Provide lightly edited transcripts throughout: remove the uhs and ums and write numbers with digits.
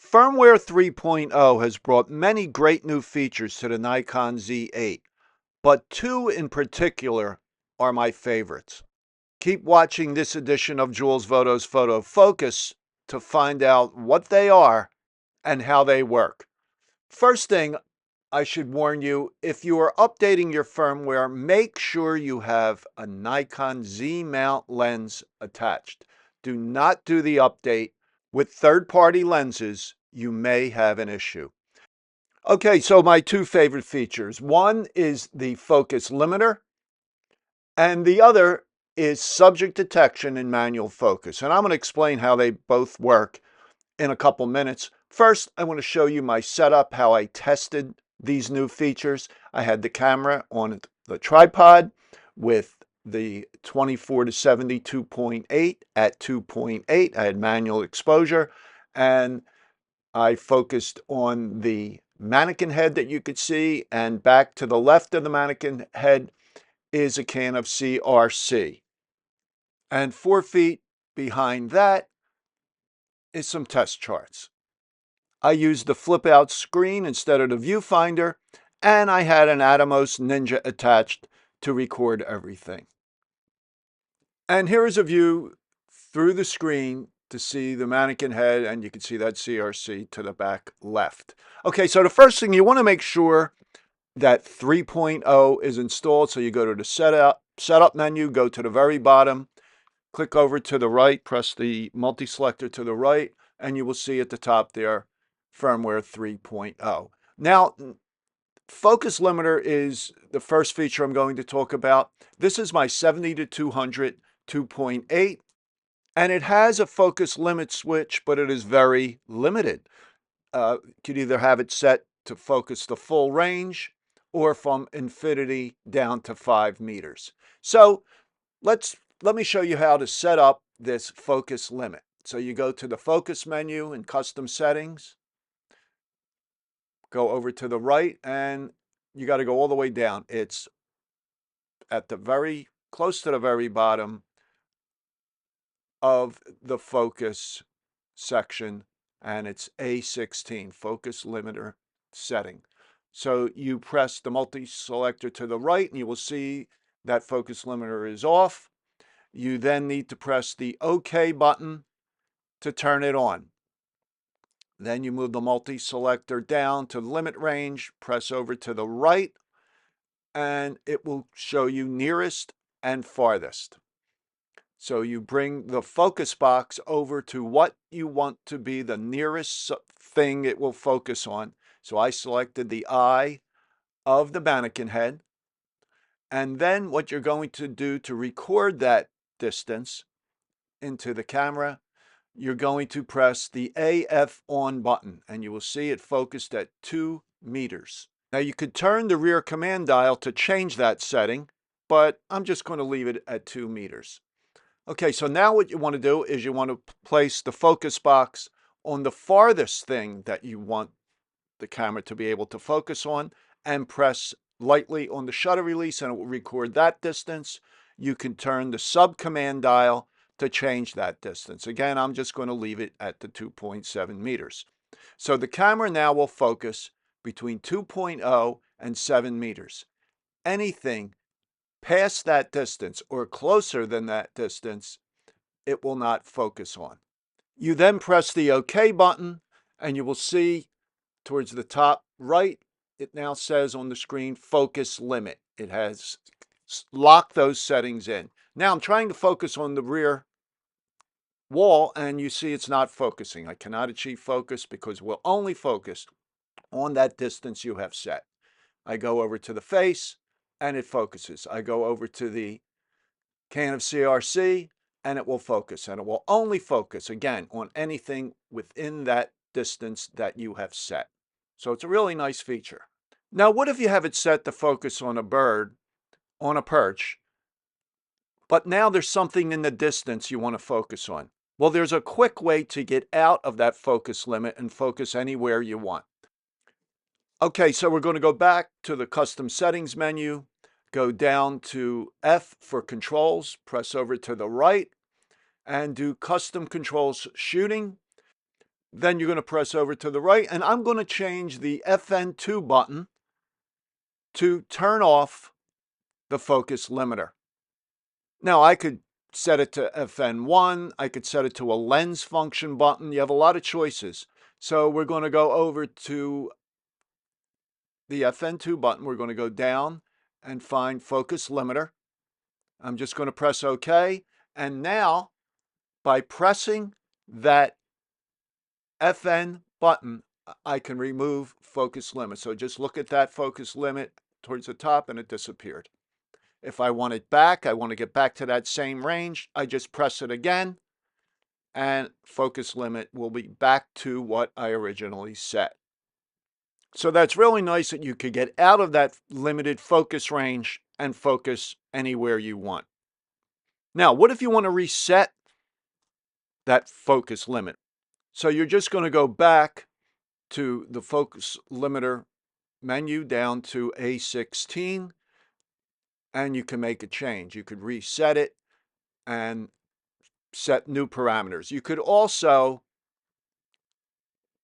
Firmware 3.0 has brought many great new features to the Nikon Z8, but two in particular are my favorites. Keep watching this edition of Jules Voto's Photo Focus to find out what they are and how they work. First thing I should warn you, if you are updating your firmware, make sure you have a Nikon Z mount lens attached. Do not do the update with third-party lenses. You may have an issue. Okay, so my two favorite features. One is the focus limiter, and the other is subject detection and manual focus. And I'm going to explain how they both work in a couple minutes. First, I want to show you my setup, how I tested these new features. I had the camera on the tripod with the 24 to 70 2.8 at 2.8. I had manual exposure, and I focused on the mannequin head that you could see, and back to the left of the mannequin head is a can of CRC. And 4 feet behind that is some test charts. I used the flip out screen instead of the viewfinder, and I had an Atomos Ninja attached to record everything. And here is a view through the screen to see the mannequin head, and you can see that CRC to the back left. Okay, so the first thing, you want to make sure that 3.0 is installed. So you go to the setup menu, go to the very bottom, click over to the right, press the multi-selector to the right, and you will see at the top there, Firmware 3.0. Now, focus limiter is the first feature I'm going to talk about. This is my 70 to 200 2.8, and it has a focus limit switch, but it is very limited. You could either have it set to focus the full range or from infinity down to 5 meters. So let me show you how to set up this focus limit. So you go to the focus menu in custom settings, go over to the right, and you got to go all the way down. It's at the very close to the very bottom of the focus section, and it's A16, focus limiter setting. So you press the multi-selector to the right, and you will see that focus limiter is off. You then need to press the OK button to turn it on. Then you move the multi-selector down to limit range, press over to the right, and it will show you nearest and farthest. So you bring the focus box over to what you want to be the nearest thing it will focus on. So I selected the eye of the mannequin head. And then what you're going to do to record that distance into the camera, you're going to press the AF on button, and you will see it focused at 2 meters. Now you could turn the rear command dial to change that setting, but I'm just going to leave it at 2 meters. Okay, so now what you want to do is you want to place the focus box on the farthest thing that you want the camera to be able to focus on, and press lightly on the shutter release and it will record that distance. You can turn the sub command dial to change that distance. Again, I'm just going to leave it at the 2.7 meters. So the camera now will focus between 2.0 and 7 meters. Anything past that distance or closer than that distance, it will not focus on. You then press the OK button, and you will see towards the top right, it now says on the screen, focus limit. It has locked those settings in. Now I'm trying to focus on the rear wall, and you see it's not focusing. I cannot achieve focus because we'll only focus on that distance you have set. I go over to the face, and it focuses. I go over to the can of CRC, and it will focus. And it will only focus, again, on anything within that distance that you have set. So it's a really nice feature. Now, what if you have it set to focus on a bird on a perch, but now there's something in the distance you want to focus on? Well, there's a quick way to get out of that focus limit and focus anywhere you want. Okay, so we're going to go back to the custom settings menu, go down to F for controls, press over to the right, and do custom controls shooting. Then you're going to press over to the right, and I'm going to change the FN2 button to turn off the focus limiter. Now, I could set it to FN1. I could set it to a lens function button. You have a lot of choices. So we're going to go over to the FN2 button. We're going to go down and find focus limiter. I'm just going to press OK. And now, by pressing that FN button, I can remove focus limit. So just look at that focus limit towards the top and it disappeared. If I want it back, I want to get back to that same range, I just press it again and focus limit will be back to what I originally set. So that's really nice that you could get out of that limited focus range and focus anywhere you want. Now, what if you want to reset that focus limit? So you're just going to go back to the focus limiter menu down to A16 and you can make a change. You could reset it and set new parameters. You could also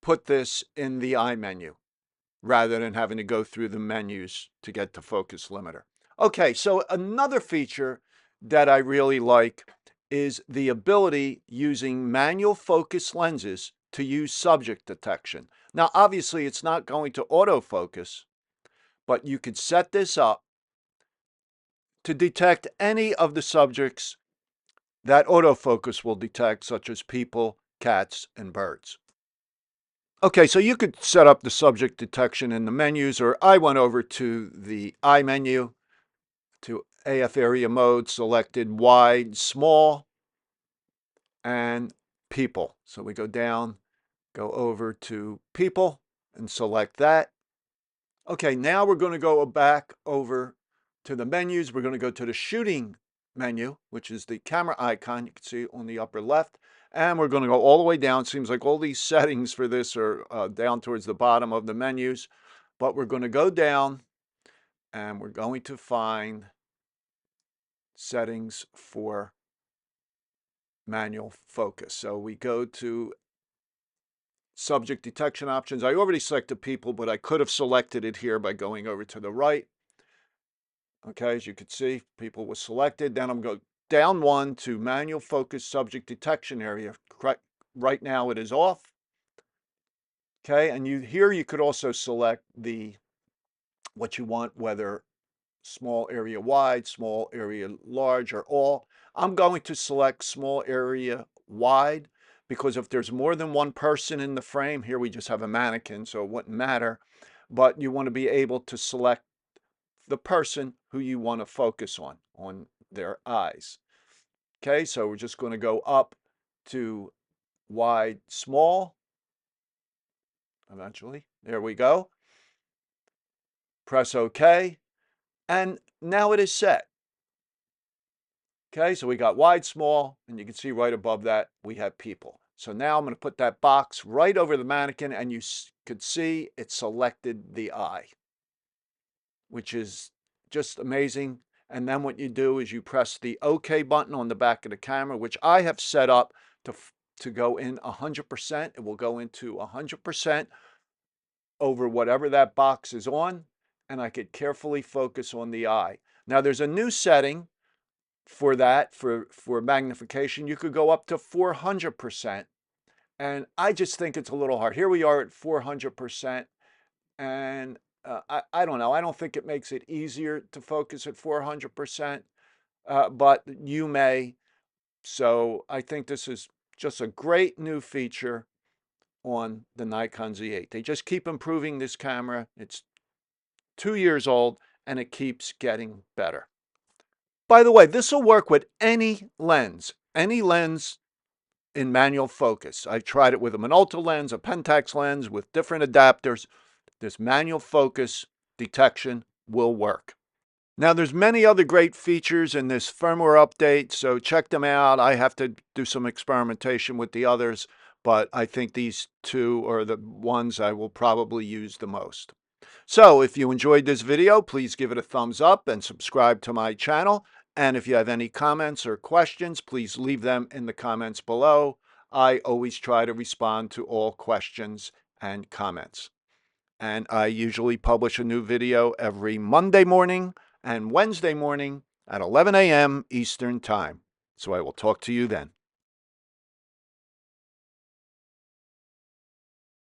put this in the I menu rather than having to go through the menus to get to focus limiter. Okay, so another feature that I really like is the ability using manual focus lenses to use subject detection. Now, obviously, it's not going to autofocus, but you could set this up to detect any of the subjects that autofocus will detect, such as people, cats, and birds. Okay, so you could set up the subject detection in the menus, or I went over to the I menu, to AF area mode, selected wide, small, and people. So we go down, go over to people, and select that. Okay, now we're going to go back over to the menus. We're going to go to the shooting menu, which is the camera icon. You can see it on the upper left. And we're going to go all the way down. Seems like all these settings for this are down towards the bottom of the menus. But we're going to go down and we're going to find settings for manual focus. So we go to subject detection options. I already selected people, but I could have selected it here by going over to the right. Okay, as you can see, people was selected. Then I'm going down one to manual focus subject detection area. Right now it is off. Okay, and here you could also select what you want, whether small area wide, small area large, or all. I'm going to select small area wide because if there's more than one person in the frame, here we just have a mannequin, so it wouldn't matter. But you want to be able to select the person who you want to focus on their eyes. Okay, so we're just going to go up to wide, small, eventually. There we go. Press OK, and now it is set. Okay, so we got wide, small, and you can see right above that we have people. So now I'm going to put that box right over the mannequin, and you could see it selected the eye, which is just amazing. And then what you do is you press the OK button on the back of the camera, which I have set up to go in 100%. It will go into 100% over whatever that box is on, and I could carefully focus on the eye. Now there's a new setting for that, for magnification. You could go up to 400%, and I just think it's a little hard. Here we are at 400%, and I don't know. I don't think it makes it easier to focus at 400%, but you may. So I think this is just a great new feature on the Nikon Z8. They just keep improving this camera. It's 2 years old, and it keeps getting better. By the way, this will work with any lens in manual focus. I've tried it with a Minolta lens, a Pentax lens, with different adapters. This manual focus detection will work. Now, there's many other great features in this firmware update, so check them out. I have to do some experimentation with the others, but I think these two are the ones I will probably use the most. So if you enjoyed this video, please give it a thumbs up and subscribe to my channel. And if you have any comments or questions, please leave them in the comments below. I always try to respond to all questions and comments. And I usually publish a new video every Monday morning and Wednesday morning at 11 a.m. Eastern Time. So I will talk to you then.